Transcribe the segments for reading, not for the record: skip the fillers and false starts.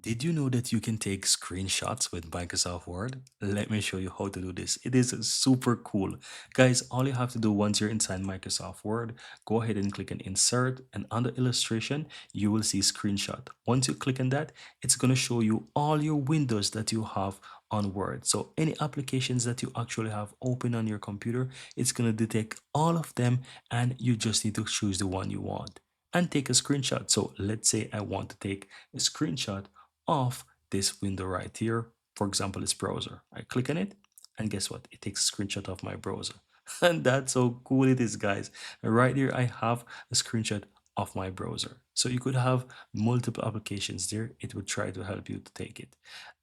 Did you know that you can take screenshots with Microsoft Word? Let me show you how to do this. It is super cool. Guys, all you have to do once you're inside Microsoft Word, go ahead and click on Insert, and under Illustration, you will see Screenshot. Once you click on that, it's going to show you all your windows that you have on Word. So any applications that you actually have open on your computer, it's going to detect all of them, and you just need to choose the one you want and take a screenshot. So let's say I want to take a screenshot of this window right here. For example, this browser. I click on it, and guess what? It takes a screenshot of my browser. And that's how cool it is, guys. Right here, I have a screenshot of my browser. So you could have multiple applications there. It would try to help you to take it.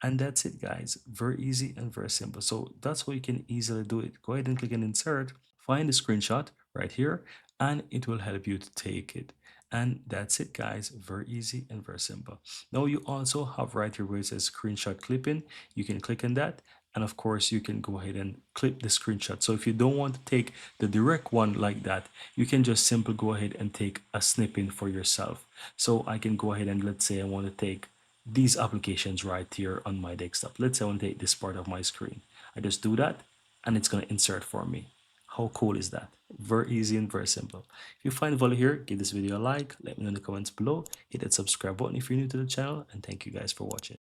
And that's it, guys. Very easy and very simple. So that's how you can easily do it. Go ahead and click on insert, find the screenshot right here, and it will help you to take it. And that's it, guys. Very easy and very simple. Now you also have right here where it says screenshot clipping. You can click on that. And of course, you can go ahead and clip the screenshot. So if you don't want to take the direct one like that, you can just simply go ahead and take a snipping for yourself. So I can go ahead and let's say I want to take these applications right here on my desktop. Let's say I want to take this part of my screen. I just do that and it's going to insert for me. How cool is that? Very easy and very simple. If you find value here, give this video a like, let me know in the comments below, hit that subscribe button if you're new to the channel, and thank you guys for watching.